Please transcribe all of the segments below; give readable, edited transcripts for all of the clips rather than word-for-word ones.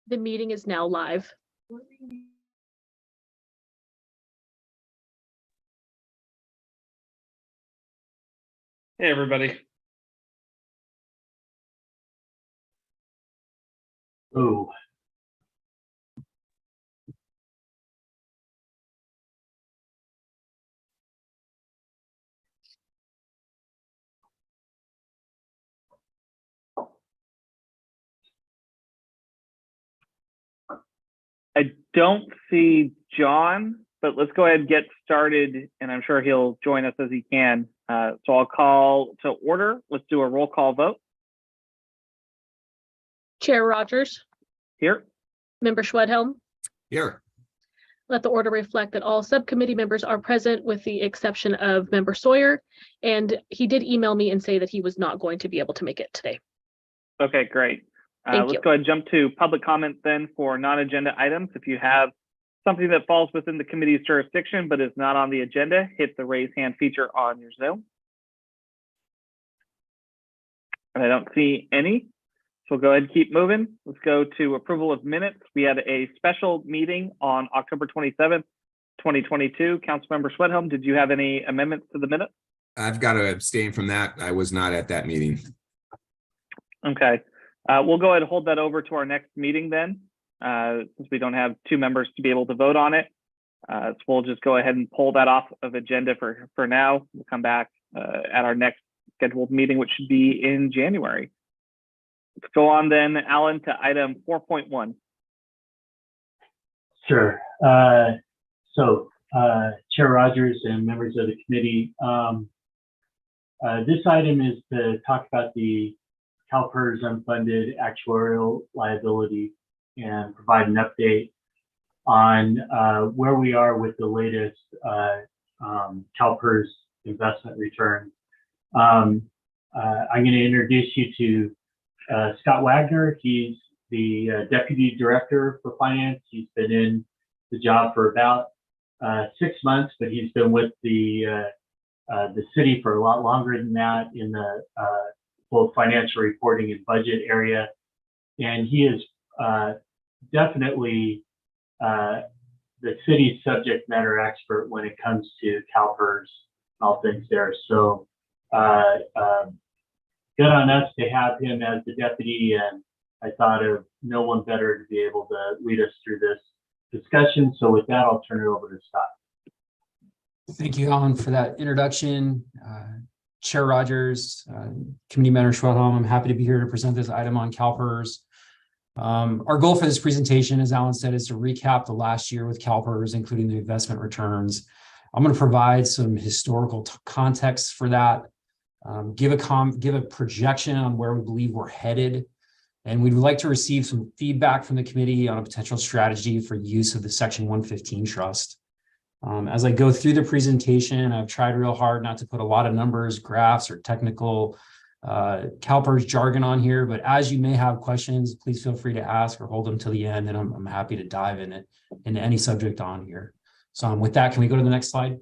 The meeting is now live. Hey, everybody. Oh. I don't see John, but let's go ahead and get started, and I'm sure he'll join us as he can. So I'll call to order. Let's do a roll call vote. Chair Rogers, Here. Member Schwedhelm. Here. Let the order reflect that all subcommittee members are present with the exception of Member Sawyer. And he did email me and say that he was not going to be able to make it today. Okay, great. Thank Let's you. go ahead and jump to public comments then for non-agenda items. If you have something that falls within the committee's jurisdiction but is not on the agenda, hit the raise hand feature on your Zoom. And I don't see any, so we'll go ahead and keep moving. Let's go to approval of minutes. We had a special meeting on October 27th, 2022. Councilmember Schwedhelm, did you have any amendments to the minutes? I've got to abstain from that. I was not at that meeting. Okay. We'll go ahead and hold that over to our next meeting then, since we don't have two members to be able to vote on it. So we'll just go ahead and pull that off of agenda for now. We'll come back at our next scheduled meeting, which should be in January. Let's go on then, Alan, to item 4.1. Sure. Chair Rogers and members of the committee, this item is to talk about the CalPERS unfunded actuarial liability and provide an update on where we are with the latest CalPERS investment return. I'm going to introduce you to Scott Wagner. He's the Deputy Director for Finance. He's been in the job for about 6 months, but he's been with the city for a lot longer than that in the both financial reporting and budget area. And he is definitely the city's subject matter expert when it comes to CalPERS and all things there. So good on us to have him as the deputy, and I thought of no one better to be able to lead us through this discussion. So with that, I'll turn it over to Scott. Thank you, Alan, for that introduction. Chair Rogers, Committee Member Schwedhelm, I'm happy to be here to present this item on CalPERS. Our goal for this presentation, as Alan said, is to recap the last year with CalPERS, including the investment returns. I'm going to provide some historical context for that, give a projection on where we believe we're headed, and we'd like to receive some feedback from the committee on a potential strategy for use of the Section 115 trust. As I go through the presentation, I've tried real hard not to put a lot of numbers, graphs, or technical CalPERS jargon on here, but as you may have questions, please feel free to ask or hold them till the end, and I'm happy to dive into any subject on here. So with that, can we go to the next slide?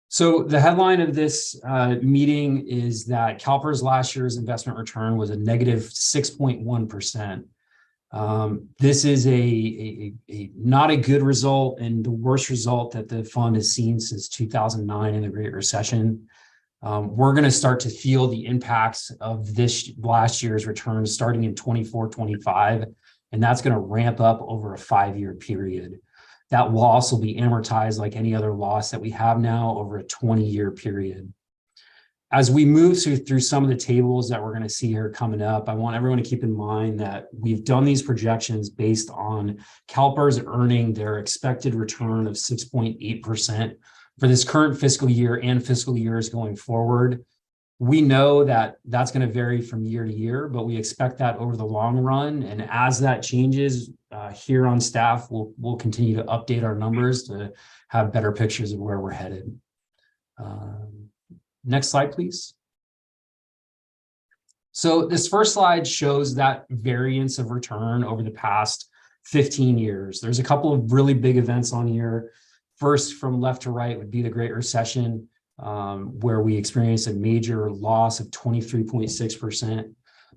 So the headline of this meeting is that CalPERS last year's investment return was a negative 6.1%. This is a not a good result, and the worst result that the fund has seen since 2009 in the Great Recession. We're going to start to feel the impacts of this last year's returns starting in 24-25, and that's going to ramp up over a 5-year period. That loss will be amortized like any other loss that we have now over a 20-year period. As we move through some of the tables that we're going to see here coming up, I want everyone to keep in mind that we've done these projections based on CalPERS earning their expected return of 6.8% for this current fiscal year and fiscal years going forward. We know that that's going to vary from year to year, but we expect that over the long run. And as that changes, here on staff, we'll continue to update our numbers to have better pictures of where we're headed. Next slide, please. So this first slide shows that variance of return over the past 15 years. There's a couple of really big events on here. First, from left to right would be the Great Recession, where we experienced a major loss of 23.6%.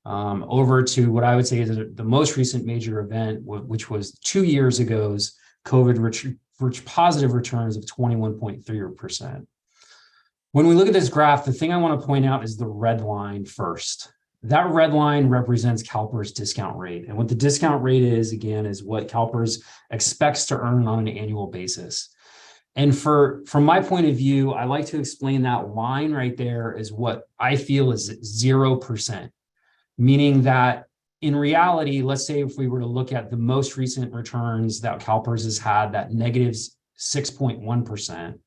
over to what I would say is the most recent major event, which was 2 years ago's COVID positive returns of 21.3%. When we look at this graph, the thing I want to point out is the red line first. That red line represents CalPERS discount rate. And what the discount rate is, again, is what CalPERS expects to earn on an annual basis. And from my point of view, I like to explain that line right there is what I feel is 0%, meaning that in reality, let's say if we were to look at the most recent returns that CalPERS has had, that negative 6.1%,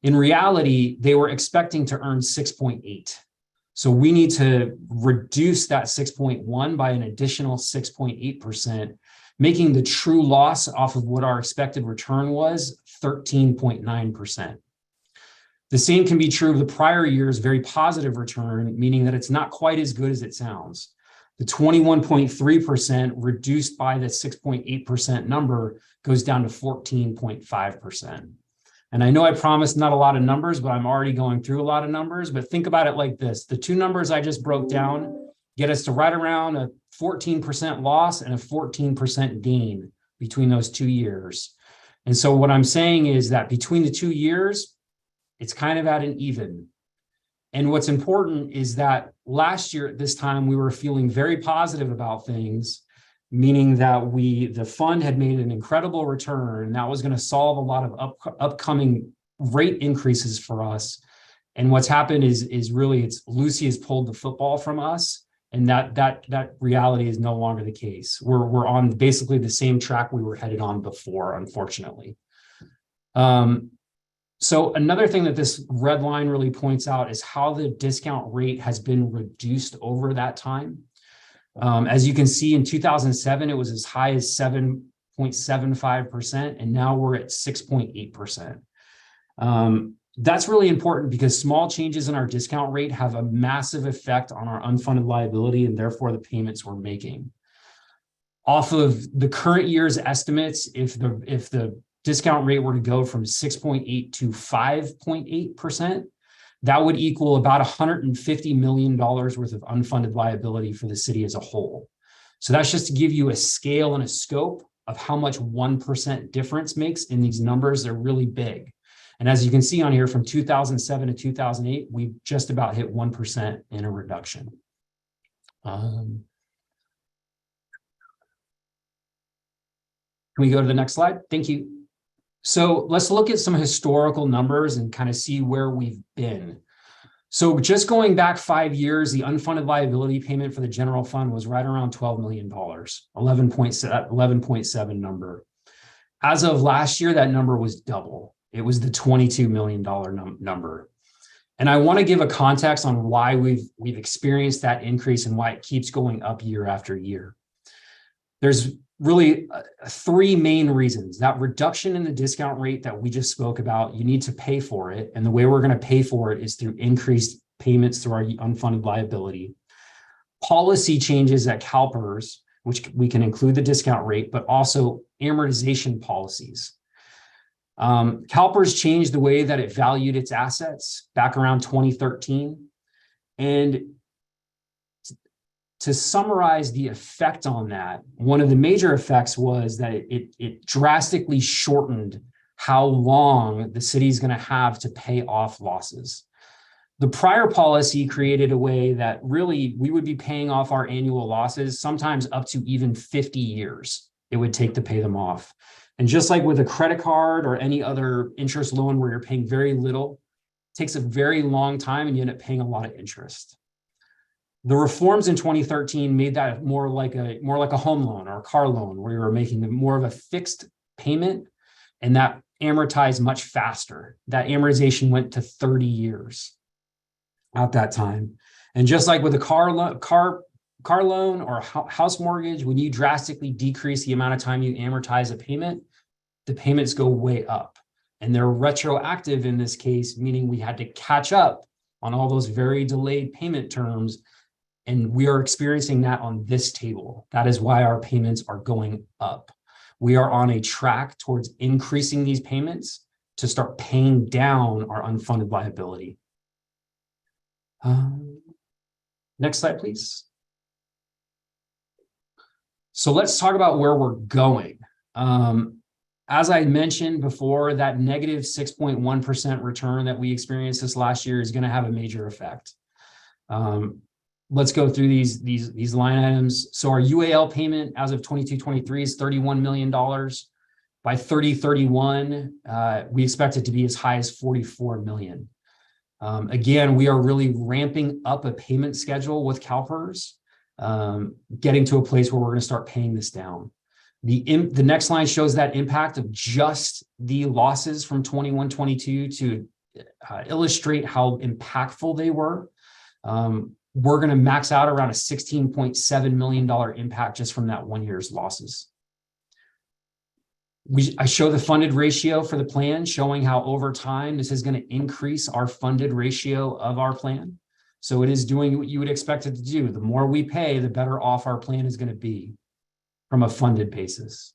in reality, they were expecting to earn 6.8. So we need to reduce that 6.1 by an additional 6.8%, making the true loss off of what our expected return was 13.9%. The same can be true of the prior year's very positive return, meaning that it's not quite as good as it sounds. The 21.3% reduced by the 6.8% number goes down to 14.5%. And I know I promised not a lot of numbers, but I'm already going through a lot of numbers. But think about it like this. The two numbers I just broke down get us to right around a 14% loss and a 14% gain between those 2 years. And so what I'm saying is that between the 2 years, it's kind of at an even. And what's important is that last year at this time, we were feeling very positive about things, meaning that the fund had made an incredible return, and that was going to solve a lot of upcoming rate increases for us. And what's happened is really it's Lucy has pulled the football from us, and that reality is no longer the case. We're on basically the same track we were headed on before, unfortunately. So another thing that this red line really points out is how the discount rate has been reduced over that time. As you can see, in 2007, it was as high as 7.75%, and now we're at 6.8%. That's really important because small changes in our discount rate have a massive effect on our unfunded liability and therefore the payments we're making. Off of the current year's estimates, if the discount rate were to go from 6.8 to 5.8%, that would equal about $150 million worth of unfunded liability for the city as a whole. So that's just to give you a scale and a scope of how much 1% difference makes in these numbers. They're really big. And as you can see on here, from 2007 to 2008, we just about hit 1% in a reduction. Can we go to the next slide? Thank you. So let's look at some historical numbers and kind of see where we've been. So just going back 5 years, the unfunded liability payment for the general fund was right around $12 million, 11.7 number. As of last year, that number was double. It was the $22 million number. And I want to give a context on why we've experienced that increase and why it keeps going up year after year. There's really three main reasons. That reduction in the discount rate that we just spoke about, you need to pay for it. And the way we're going to pay for it is through increased payments through our unfunded liability. Policy changes at CalPERS, which we can include the discount rate, but also amortization policies. CalPERS changed the way that it valued its assets back around 2013. And to summarize the effect on that, one of the major effects was that it drastically shortened how long the city is going to have to pay off losses. The prior policy created a way that really we would be paying off our annual losses, sometimes up to even 50 years it would take to pay them off. And just like with a credit card or any other interest loan where you're paying very little, it takes a very long time and you end up paying a lot of interest. The reforms in 2013 made that more like a home loan or a car loan, where you were making more of a fixed payment, and that amortized much faster. That amortization went to 30 years at that time. And just like with a car loan or a house mortgage, when you drastically decrease the amount of time you amortize a payment, the payments go way up. And they're retroactive in this case, meaning we had to catch up on all those very delayed payment terms. And we are experiencing that on this table. That is why our payments are going up. We are on a track towards increasing these payments to start paying down our unfunded liability. Next slide, please. So let's talk about where we're going. As I mentioned before, that negative 6.1% return that we experienced this last year is going to have a major effect. Let's go through these line items. So our UAL payment as of 22-23 is $31 million. By 30-31, we expect it to be as high as 44 million. Again, we are really ramping up a payment schedule with CalPERS, getting to a place where we're going to start paying this down. The next line shows that impact of just the losses from 21-22 to illustrate how impactful they were. We're going to max out around a $16.7 million impact just from that 1 year's losses. I show the funded ratio for the plan, showing how over time this is going to increase our funded ratio of our plan. So it is doing what you would expect it to do. The more we pay, the better off our plan is going to be from a funded basis.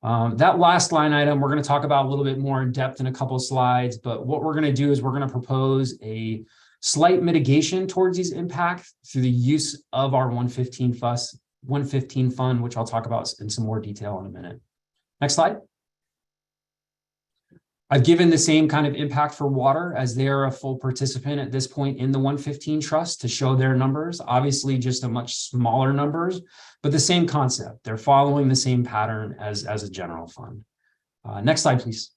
That last line item, we're going to talk about a little bit more in depth in a couple of slides, but what we're going to do is we're going to propose a slight mitigation towards these impacts through the use of our 115 fund, which I'll talk about in some more detail in a minute. Next slide. I've given the same kind of impact for water, as they are a full participant at this point in the 115 trust, to show their numbers, obviously just a much smaller numbers, but the same concept. They're following the same pattern as a general fund. Next slide, please.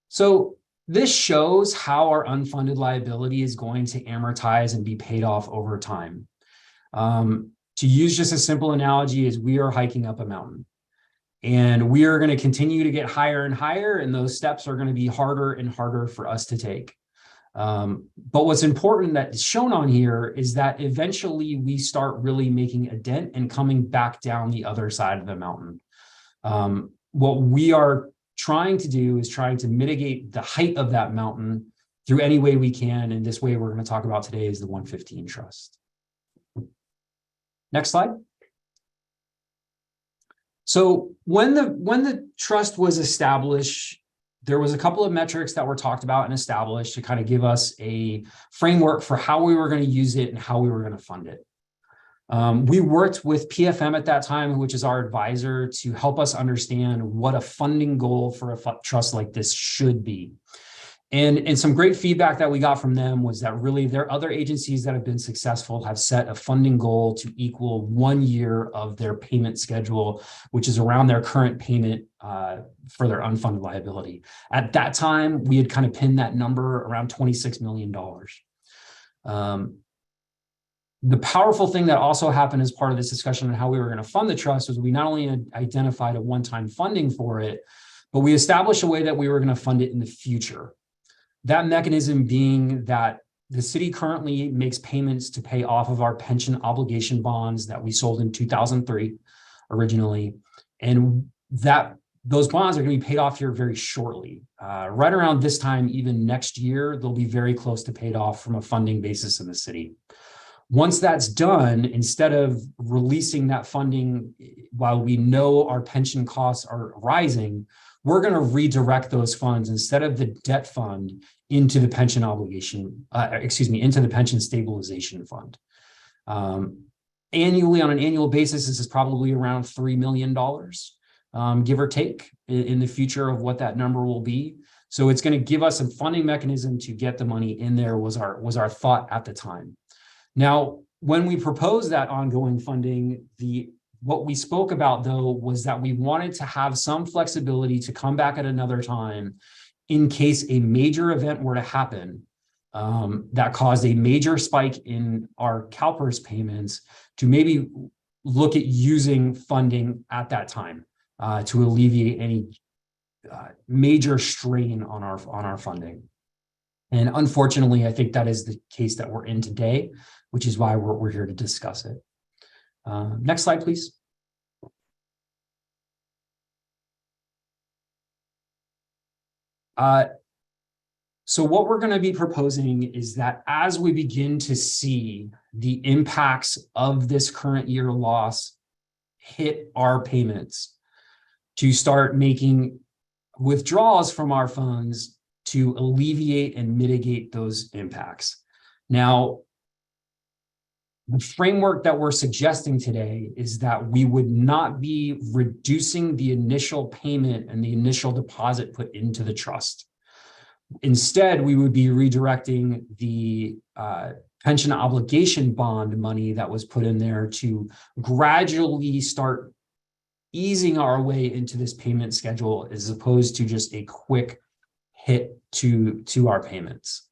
So this shows how our unfunded liability is going to amortize and be paid off over time. To use just a simple analogy, is we are hiking up a mountain, and we are going to continue to get higher and higher, and those steps are going to be harder and harder for us to take. But what's important that is shown on here is that eventually we start really making a dent and coming back down the other side of the mountain. What we are trying to do is trying to mitigate the height of that mountain through any way we can, and this way we're going to talk about today is the 115 trust. Next slide. So when the trust was established, there was a couple of metrics that were talked about and established to kind of give us a framework for how we were going to use it and how we were going to fund it. We worked with PFM at that time, which is our advisor, to help us understand what a funding goal for a trust like this should be. And some great feedback that we got from them was that really their other agencies that have been successful have set a funding goal to equal 1 year of their payment schedule, which is around their current payment for their unfunded liability. At that time, we had kind of pinned that number around $26 million. The powerful thing that also happened as part of this discussion on how we were going to fund the trust was we not only identified a one-time funding for it, but we established a way that we were going to fund it in the future. That mechanism being that the city currently makes payments to pay off of our pension obligation bonds that we sold in 2003 originally. And those bonds are going to be paid off here very shortly. Right around this time, even next year, they'll be very close to paid off from a funding basis in the city. Once that's done, instead of releasing that funding while we know our pension costs are rising, we're going to redirect those funds instead of the debt fund into the pension into the pension stabilization fund. Annually, on an annual basis, this is probably around $3 million, give or take, in the future of what that number will be. So it's going to give us a funding mechanism to get the money in there was our thought at the time. Now, when we proposed that ongoing funding, what we spoke about, though, was that we wanted to have some flexibility to come back at another time in case a major event were to happen that caused a major spike in our CalPERS payments, to maybe look at using funding at that time to alleviate any major strain on our funding. And unfortunately, I think that is the case that we're in today, which is why we're here to discuss it. Next slide, please. So what we're going to be proposing is that as we begin to see the impacts of this current year loss hit our payments, to start making withdrawals from our funds to alleviate and mitigate those impacts. Now, The framework that we're suggesting today is that we would not be reducing the initial payment and the initial deposit put into the trust. Instead, we would be redirecting the pension obligation bond money that was put in there to gradually start easing our way into this payment schedule, as opposed to just a quick hit to our payments.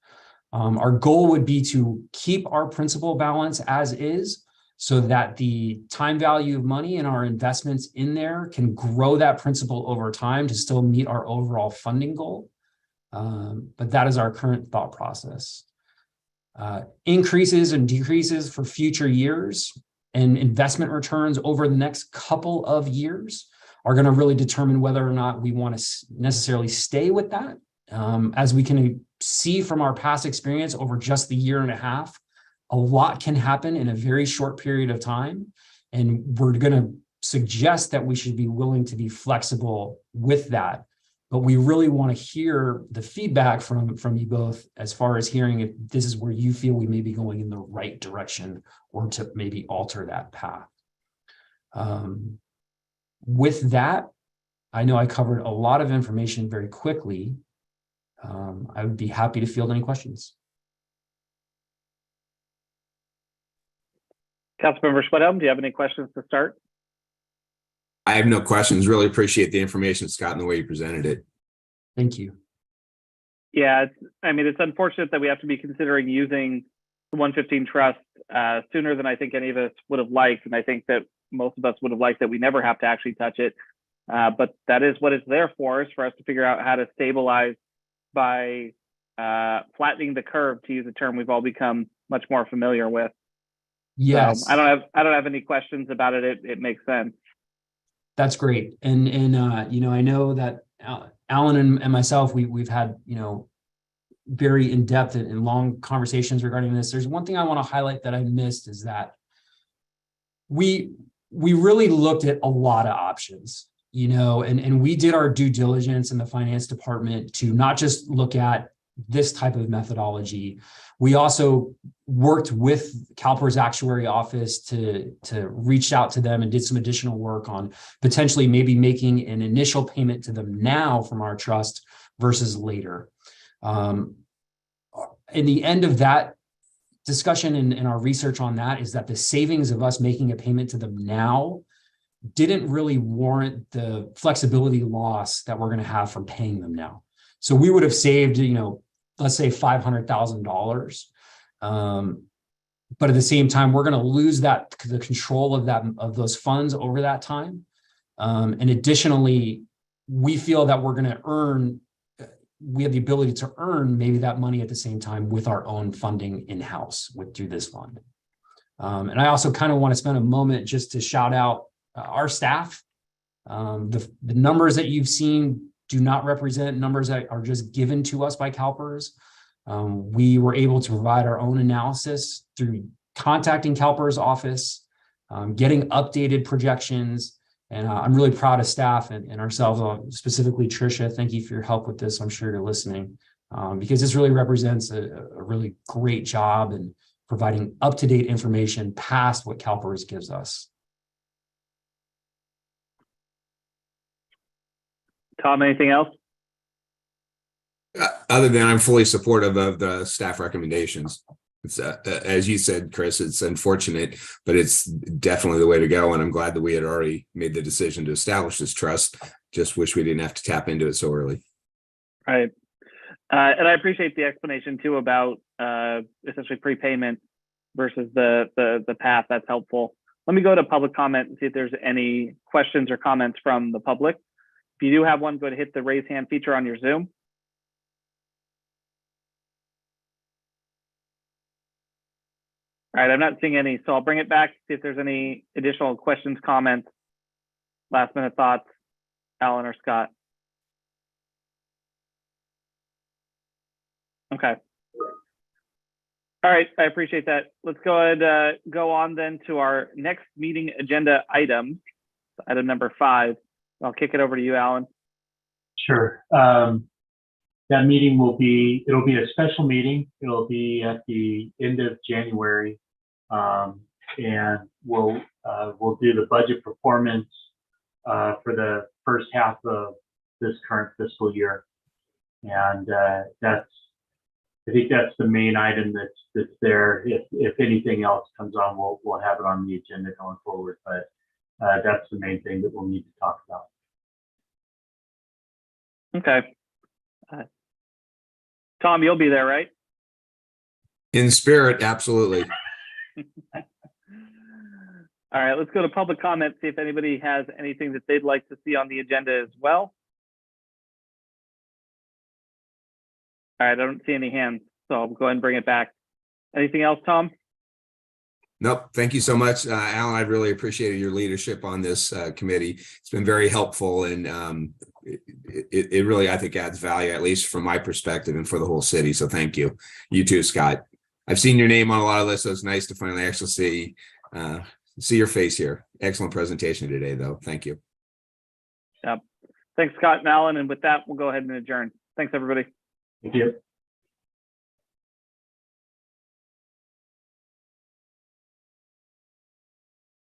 Our goal would be to keep our principal balance as is, so that the time value of money and our investments in there can grow that principal over time to still meet our overall funding goal. But that is our current thought process. Increases and decreases for future years and investment returns over the next couple of years are going to really determine whether or not we want to necessarily stay with that. As we can see from our past experience over just the year and a half, a lot can happen in a very short period of time. And we're going to suggest that we should be willing to be flexible with that. But we really want to hear the feedback from you both, as far as hearing if this is where you feel we may be going in the right direction, or to maybe alter that path. With that, I know I covered a lot of information very quickly. I would be happy to field any questions. Councilmember Schwedhelm, do you have any questions to start? I have no questions. Really appreciate the information, Scott, and the way you presented it. Thank you. Yeah, it's unfortunate that we have to be considering using the 115 trust sooner than I think any of us would have liked. And I think that most of us would have liked that we never have to actually touch it. But that is what it's there for, is for us to figure out how to stabilize by flattening the curve, to use a term we've all become much more familiar with. Yes. So I don't have any questions about it. It makes sense. That's great. And I know that Alan and myself, we've had, very in-depth and long conversations regarding this. There's one thing I want to highlight that I missed, is that we really looked at a lot of options, and we did our due diligence in the finance department to not just look at this type of methodology. We also worked with CalPERS actuary office to reach out to them and did some additional work on potentially maybe making an initial payment to them now from our trust versus later. In the end of that discussion and our research on that is that the savings of us making a payment to them now didn't really warrant the flexibility loss that we're going to have from paying them now. So we would have saved, let's say $500,000. But at the same time, we're going to lose the control of those funds over that time. And additionally, we feel that we're going to we have the ability to earn maybe that money at the same time with our own funding in-house through this fund. And I also kind of want to spend a moment just to shout out our staff. The numbers that you've seen do not represent numbers that are just given to us by CalPERS. We were able to provide our own analysis through contacting CalPERS office, getting updated projections. And I'm really proud of staff and ourselves, specifically Tricia. Thank you for your help with this. I'm sure you're listening, because this really represents a really great job in providing up-to-date information past what CalPERS gives us. Tom, anything else? Other than I'm fully supportive of the staff recommendations. It's as you said, Chris, it's unfortunate, but it's definitely the way to go. And I'm glad that we had already made the decision to establish this trust. Just wish we didn't have to tap into it so early. Right. And I appreciate the explanation too about essentially prepayment versus the path. That's helpful. Let me go to public comment and see if there's any questions or comments from the public. If you do have one, go ahead and hit the raise hand feature on your Zoom. All right, I'm not seeing any, so I'll bring it back, see if there's any additional questions, comments, last minute thoughts, Alan or Scott. Okay. All right, I appreciate that. Let's go ahead, go on then to our next meeting agenda item number 5. I'll kick it over to you, Alan. Sure. That meeting it'll be a special meeting. It'll be at the end of January. and we'll do the budget performance for the first half of this current fiscal year. And I think that's the main item that's there. If anything else comes on, we'll have it on the agenda going forward. But that's the main thing that we'll need to talk about. Okay. Tom, you'll be there, right? In spirit, absolutely. All right, let's go to public comment, see if anybody has anything that they'd like to see on the agenda as well. All right, I don't see any hands, so I'll go ahead and bring it back. Anything else, Tom? Nope. Thank you so much, Alan. I really appreciated your leadership on this committee. It's been very helpful, and it really, I think, adds value, at least from my perspective and for the whole city. So thank you. You too, Scott. I've seen your name on a lot of lists, so it's nice to finally actually see your face here. Excellent presentation today, though. Thank you. Yep. Thanks, Scott and Alan. And with that, we'll go ahead and adjourn. Thanks, everybody. Thank you.